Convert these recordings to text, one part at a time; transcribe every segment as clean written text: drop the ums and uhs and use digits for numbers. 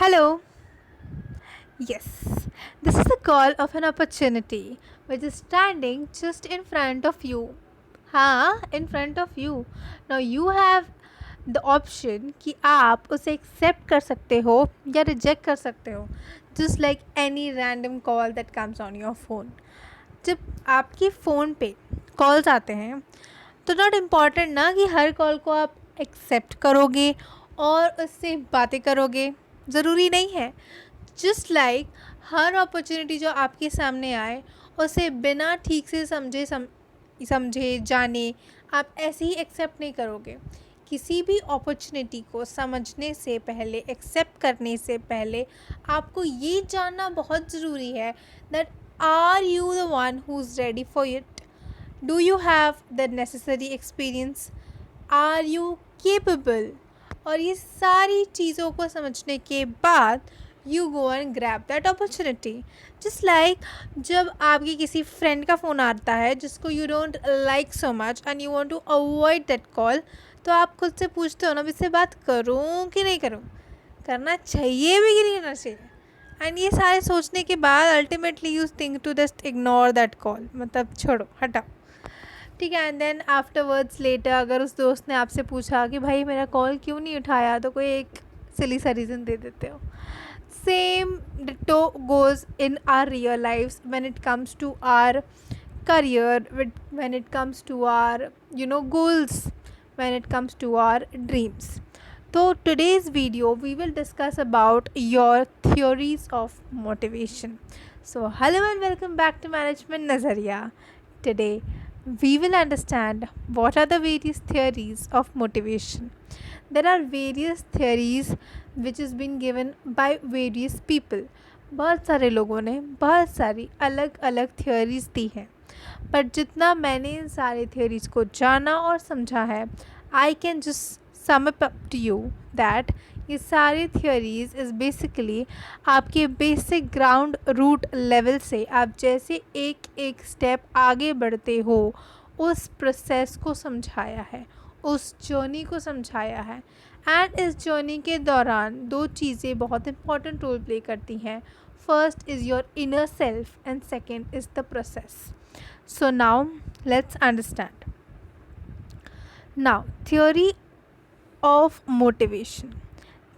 Hello. Yes, this is the call of an opportunity which is standing just in front of you. हाँ, in front of you. Now you have the option कि आप उसे accept कर सकते हो या reject कर सकते हो, just like any random call that comes on your phone. जब आपके फ़ोन पे कॉल्स आते हैं तो नॉट इम्पॉर्टेंट ना कि हर कॉल को आप एक्सेप्ट करोगे और उससे बातें करोगे, ज़रूरी नहीं है. जस्ट लाइक हर अपॉर्चुनिटी जो आपके सामने आए उसे बिना ठीक से समझे जाने आप ऐसे ही एक्सेप्ट नहीं करोगे. किसी भी अपॉर्चुनिटी को समझने से पहले, एक्सेप्ट करने से पहले आपको ये जानना बहुत ज़रूरी है that are you the one who is ready for it. Do you have the necessary experience? Are you capable? और ये सारी चीज़ों को समझने के बाद you go and grab that opportunity. Just like जब आपके किसी फ्रेंड का फ़ोन आता है जिसको you don't like so much and you want to avoid that call, तो आप खुद से पूछते हो ना, इससे बात करूँ कि नहीं करूँ, करना चाहिए भी कि नहीं करना चाहिए. एंड ये सारे सोचने के बाद ultimately you think to just ignore that call, मतलब छोड़ो, हटाओ, ठीक है. एंड देन आफ्टरवर्ड्स लेटर अगर उस दोस्त ने आपसे पूछा कि भाई मेरा कॉल क्यों नहीं उठाया, तो कोई एक सिली सा रीज़न दे देते हो. Same ditto goes in our real lives when it comes to our career, when it comes to our goals, when it comes to our dreams. So today's video we will discuss about your theories of motivation. So hello and welcome back to Management Nazariya. Today we will understand what are the various theories of motivation. There are various theories which has been given by various people. बहुत सारे लोगों ने बहुत सारी अलग अलग theories दी हैं, पर जितना मैंने इन सारे थियोरीज को जाना और समझा है, I can just sum up to you that ये सारी थियोरीज इज़ बेसिकली आपके बेसिक ग्राउंड रूट लेवल से आप जैसे एक एक स्टेप आगे बढ़ते हो उस प्रोसेस को समझाया है, उस जर्नी को समझाया है. एंड इस जर्नी के दौरान दो चीज़ें बहुत इंपॉर्टेंट रोल प्ले करती हैं. First is your inner self and second is the process. So now let's understand. Now theory of motivation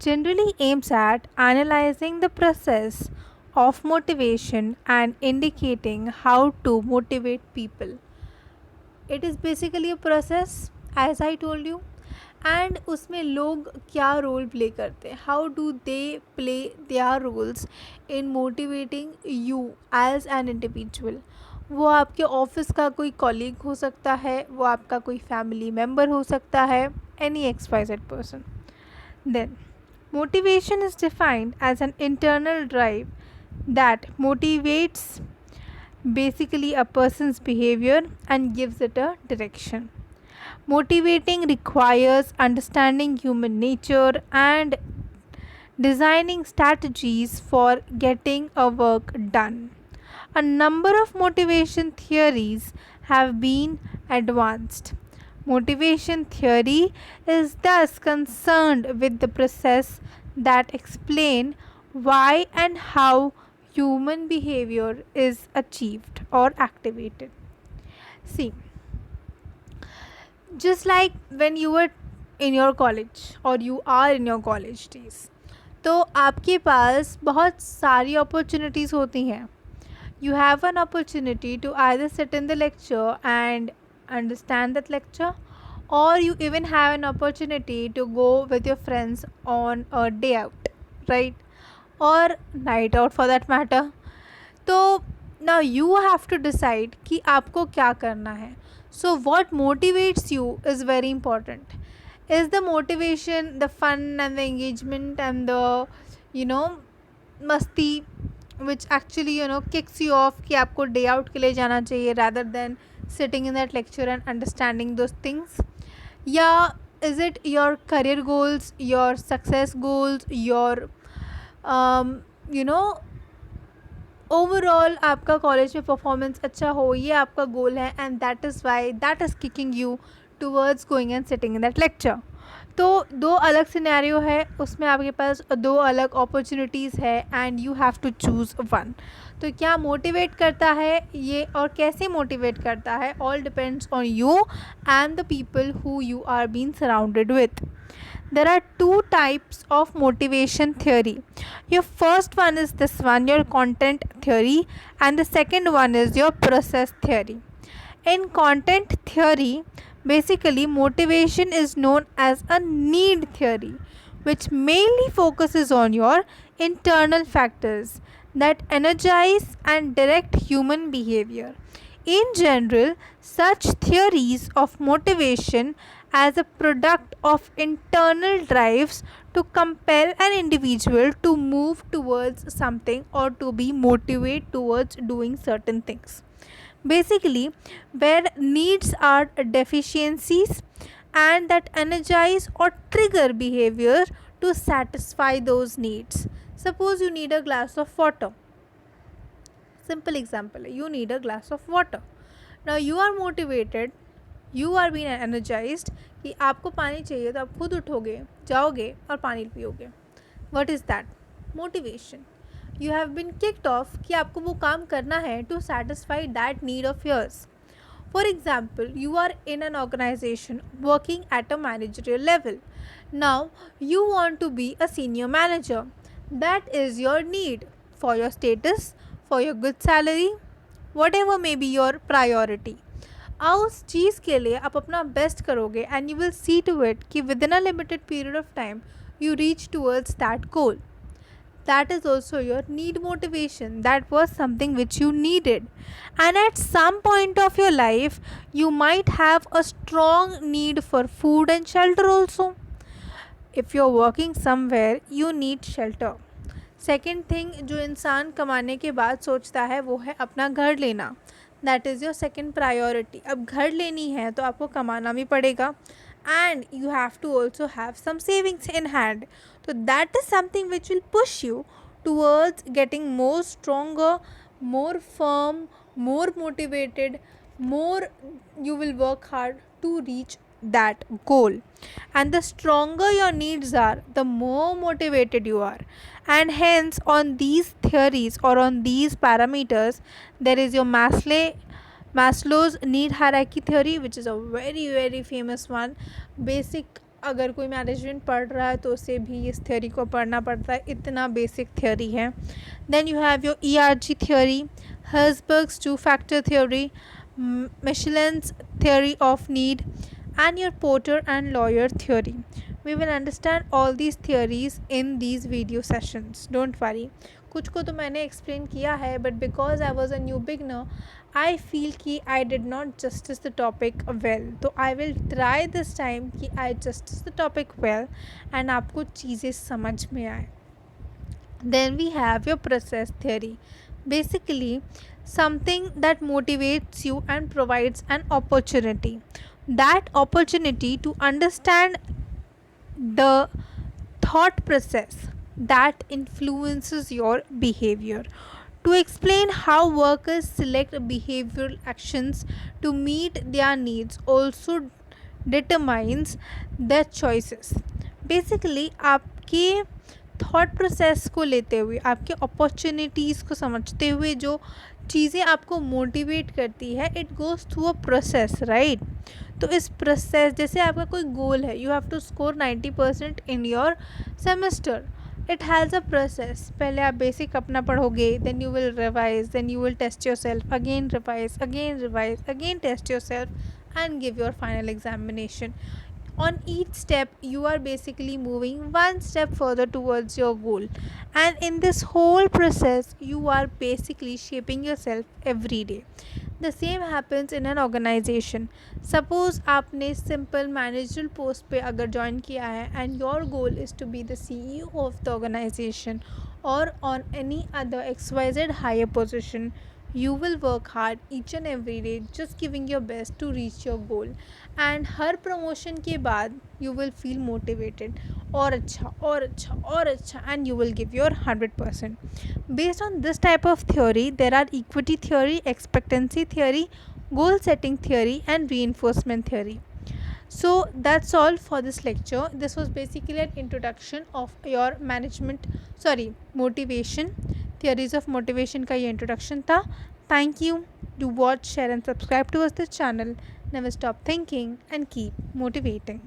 generally aims at analyzing the process of motivation and indicating how to motivate people. It is basically a process, as I told you. And उसमें लोग क्या role play करते हैं, how do they play their roles in motivating you as an individual. वो आपके office का कोई colleague हो सकता है, वो आपका कोई फैमिली मेम्बर हो सकता है, any XYZ person. Then motivation is defined as an internal drive that motivates basically a person's behavior and gives it a direction. Motivating requires understanding human nature and designing strategies for getting a work done. A number of motivation theories have been advanced. Motivation theory is thus concerned with the process that explain why and how human behavior is achieved or activated. See, just like when you were in your college or you are in your college days, तो आपके पास बहुत सारी opportunities होती हैं. You have an opportunity to either sit in the lecture and understand that lecture, or you even have an opportunity to go with your friends on a day out, right? Or night out for that matter. तो now you have to decide कि आपको क्या करना है. So what motivates you is very important. Is the motivation the fun and the engagement and the मस्ती which actually kicks you off कि आपको day out के लिए जाना चाहिए rather than sitting in that lecture and understanding those things? या is it your career goals, your success goals, your overall आपका college में परफॉर्मेंस अच्छा हो, ये आपका गोल है, and that is why that is kicking you towards going and sitting in that lecture. तो दो अलग सिनेरियो है, उसमें आपके पास दो अलग अपॉर्चुनिटीज़ है and you have to choose one. तो क्या मोटिवेट करता है ये और कैसे मोटिवेट करता है, all depends on you and the people who you are been surrounded with. There are two types of motivation theory. Your first one is this one, your content theory, and the second one is your process theory. In content theory, basically motivation is known as a need theory, which mainly focuses on your internal factors that energize and direct human behavior. In general, such theories of motivation as a product of internal drives to compel an individual to move towards something or to be motivated towards doing certain things. Basically, where needs are deficiencies and that energize or trigger behavior to satisfy those needs. Suppose you need a glass of water. Simple example, you need a glass of water. Now you are motivated, you are being energized कि आपको पानी चाहिए तो आप खुद उठोगे, जाओगे और पानी पियोगे. What is that? Motivation. You have been kicked off कि आपको वो काम करना है to satisfy that need of yours. For example, you are in an organization working at a managerial level. Now you want to be a senior manager. That is your need for your status, for your good salary, whatever may be your priority. उस चीज़ के लिए आप अपना best करोगे and you will see to it कि within a limited period of time you reach towards that goal. That is also your need motivation. That was something which you needed. And at some point of your life, you might have a strong need for food and shelter also. If you're working somewhere, you need shelter. Second thing जो इंसान कमाने के बाद सोचता है वो है अपना घर लेना. That is your second priority. अब घर लेनी है तो आपको कमाना भी पड़ेगा and you have to also have some savings in hand. तो that is something which will push you towards getting more stronger, more firm, more motivated, more you will work hard to reach that goal. And the stronger your needs are, the more motivated you are. And hence on these theories or on these parameters, there is your Maslow's need hierarchy theory, which is a very very famous one. Basic अगर कोई management पढ़ रहा है तो उसे भी इस theory को पढ़ना पड़ता है, इतना बेसिक थ्योरी है. Then you have your ERG theory, Herzberg's 2-factor theory, Michelin's theory of need, and your Porter and Lawyer theory. We will understand all these theories in these video sessions. Don't worry. कुछ को तो मैंने explain किया है, but because I was a new beginner I feel कि I did not justice the topic well. तो I will try this time कि I justice the topic well and आपको चीज़ें समझ में आए. Then we have your process theory. Basically, something that motivates you and provides an opportunity. That opportunity to understand the thought process that influences your behavior. To explain how workers select behavioral actions to meet their needs also determines their choices. Basically, आपके thought process को लेते हुए, आपके opportunities को समझते हुए जो चीज़ें आपको मोटिवेट करती है, it goes through a process, right. तो इस प्रोसेस, जैसे आपका कोई गोल है, you have to score 90% in your semester. It has a process. पहले आप बेसिक अपना पढ़ोगे, then you will revise, then you will test yourself, again revise, again test yourself and give your final examination. On each step you are basically moving one step further towards your goal, and in this whole process you are basically shaping yourself every day. The same happens in an organization. Suppose आपने simple managerial post पे अगर join किया है and your goal is to be the CEO of the organization or on any other XYZ higher position, you will work hard each and every day just giving your best to reach your goal. And her promotion के बाद you will feel motivated और अच्छा and you will give your 100%. Based on this type of theory, there are equity theory, expectancy theory, goal setting theory and reinforcement theory. So that's all for this lecture. This was basically an introduction of your management, sorry, motivation, theories of motivation का ये introduction था. Thank you. Do watch, share and subscribe to us this channel. Never stop thinking and keep motivating.